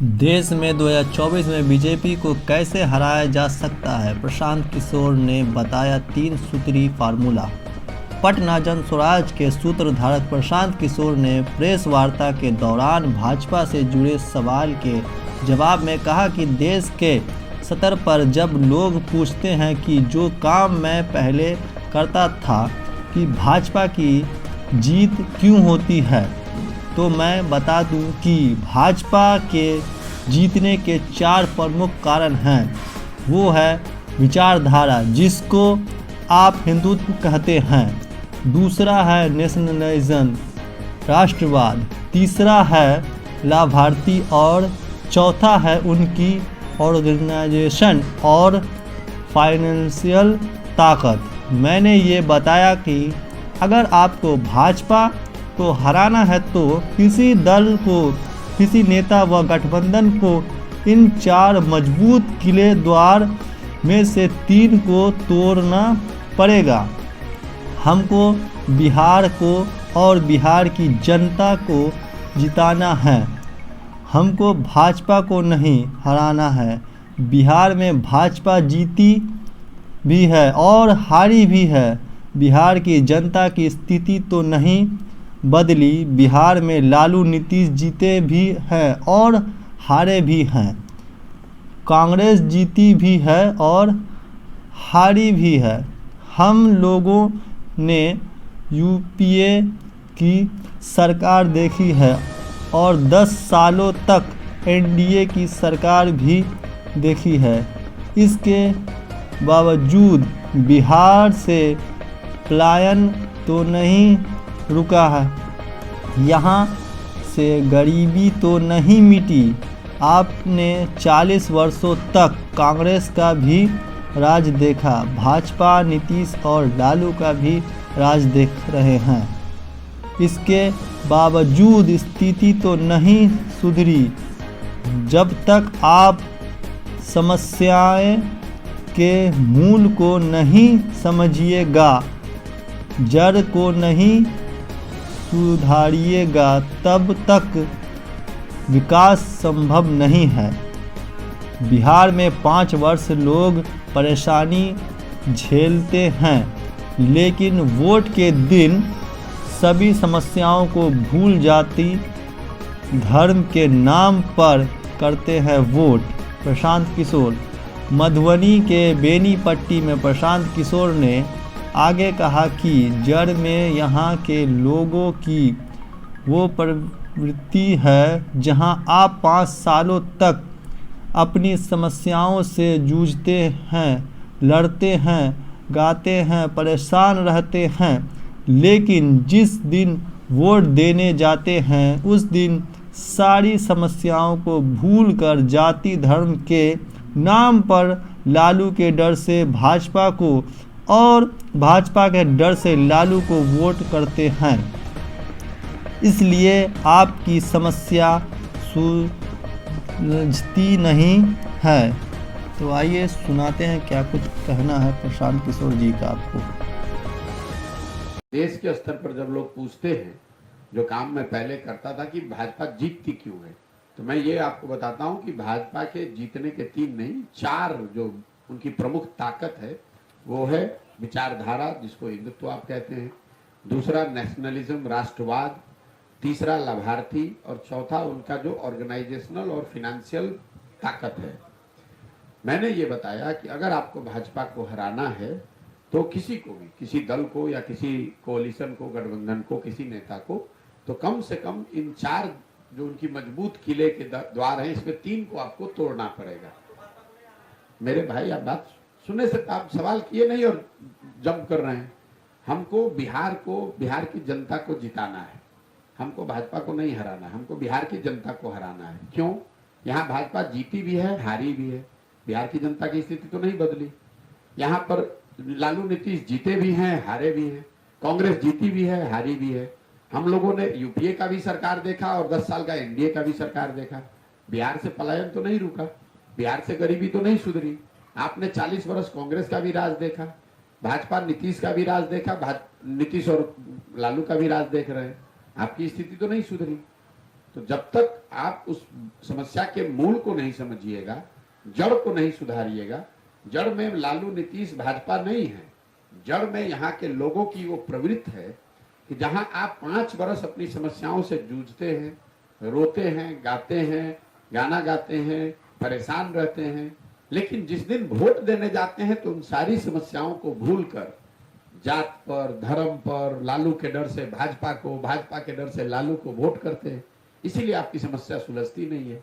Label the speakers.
Speaker 1: देश में 2024 में बीजेपी को कैसे हराया जा सकता है, प्रशांत किशोर ने बताया 3 सूत्री फार्मूला। पटना जन स्वराज के सूत्रधारक प्रशांत किशोर ने प्रेस वार्ता के दौरान भाजपा से जुड़े सवाल के जवाब में कहा कि देश के सतर पर जब लोग पूछते हैं कि जो काम मैं पहले करता था कि भाजपा की जीत क्यों होती है, तो मैं बता दूं कि भाजपा के जीतने के 4 प्रमुख कारण हैं। वो है विचारधारा, जिसको आप हिंदुत्व कहते हैं। दूसरा है नेशनलिज्म, राष्ट्रवाद। तीसरा है लाभार्थी और चौथा है उनकी ऑर्गेनाइजेशन और फाइनेंशियल ताकत। मैंने ये बताया कि अगर आपको भाजपा को हराना है तो किसी दल को, किसी नेता व गठबंधन को इन 4 मजबूत किले द्वार में से 3 को तोड़ना पड़ेगा। हमको बिहार को और बिहार की जनता को जिताना है। हमको भाजपा को नहीं हराना है। बिहार में भाजपा जीती भी है और हारी भी है। बिहार की जनता की स्थिति तो नहीं बदली। बिहार में लालू नीतीश जीते भी हैं और हारे भी हैं। कांग्रेस जीती भी है और हारी भी है। हम लोगों ने यूपीए की सरकार देखी है और 10 सालों तक एनडीए की सरकार भी देखी है। इसके बावजूद बिहार से पलायन तो नहीं रुका है, यहाँ से गरीबी तो नहीं मिटी। आपने 40 वर्षों तक कांग्रेस का भी राज देखा, भाजपा, नीतीश और लालू का भी राज देख रहे हैं। इसके बावजूद स्थिति तो नहीं सुधरी। जब तक आप समस्याएं के मूल को नहीं समझिएगा, जड़ को नहीं सुधारिएगा, तब तक विकास संभव नहीं है। बिहार में 5 वर्ष लोग परेशानी झेलते हैं, लेकिन वोट के दिन सभी समस्याओं को भूल जाती धर्म के नाम पर करते हैं वोट। प्रशांत किशोर। मधुबनी के बेनीपट्टी में प्रशांत किशोर ने आगे कहा कि जड़ में यहाँ के लोगों की वो प्रवृत्ति है जहाँ आप 5 सालों तक अपनी समस्याओं से जूझते हैं, लड़ते हैं, गाते हैं, परेशान रहते हैं, लेकिन जिस दिन वोट देने जाते हैं उस दिन सारी समस्याओं को भूलकर जाति धर्म के नाम पर लालू के डर से भाजपा को और भाजपा के डर से लालू को वोट करते हैं। इसलिए आपकी समस्या सुलझती नहीं है। तो आइए सुनाते हैं क्या कुछ कहना है प्रशांत किशोर जी का आपको।
Speaker 2: देश के स्तर पर जब लोग पूछते हैं जो काम मैं पहले करता था कि भाजपा जीतती क्यों है, तो मैं ये आपको बताता हूं कि भाजपा के जीतने के 3 नहीं 4 जो उनकी प्रमुख ताकत है वो है विचारधारा, जिसको हिंदुत्व आप कहते हैं। दूसरा नेशनलिज्म, राष्ट्रवाद। तीसरा लाभार्थी और चौथा उनका जो ऑर्गेनाइजेशनल और फिनेंशियल ताकत है। मैंने ये बताया कि अगर आपको भाजपा को हराना है तो किसी को भी, किसी दल को या किसी कोalition को, गठबंधन को, किसी नेता को, तो कम से कम इन 4 जो उनकी मजबूत किले के द्वार हैं, इसमें 3 को आपको तोड़ना पड़ेगा। मेरे भाई, आप बात सुनने से आप सवाल किए नहीं और जंप कर रहे हैं। हमको बिहार को, बिहार की जनता को जिताना है। हमको भाजपा को नहीं हराना, हमको बिहार की जनता को हराना है। क्यों? यहाँ भाजपा जीती भी है, हारी भी है। बिहार की जनता की स्थिति तो नहीं बदली। यहाँ पर लालू नीतीश जीते भी हैं, हारे भी हैं। कांग्रेस जीती भी है, हारी भी है। हम लोगों ने यूपीए का भी सरकार देखा और 10 साल का एनडीए का भी सरकार देखा। बिहार से पलायन तो नहीं रुका, बिहार से गरीबी तो नहीं सुधरी। आपने 40 वर्ष कांग्रेस का भी राज देखा, भाजपा नीतीश का भी राज देखा, नीतीश और लालू का भी राज देख रहे हैं। आपकी स्थिति तो नहीं सुधरी। तो जब तक आप उस समस्या के मूल को नहीं समझिएगा, जड़ को नहीं सुधारिएगा, जड़ में लालू नीतीश भाजपा नहीं है, जड़ में यहाँ के लोगों की वो प्रवृत्ति है कि जहां आप 5 बरस अपनी समस्याओं से जूझते हैं, रोते हैं, गाते हैं, गाना गाते हैं, परेशान रहते हैं, लेकिन जिस दिन वोट देने जाते हैं तो उन सारी समस्याओं को भूलकर जात पर, धर्म पर, लालू के डर से भाजपा को, भाजपा के डर से लालू को वोट करते हैं। इसीलिए आपकी समस्या सुलझती नहीं है।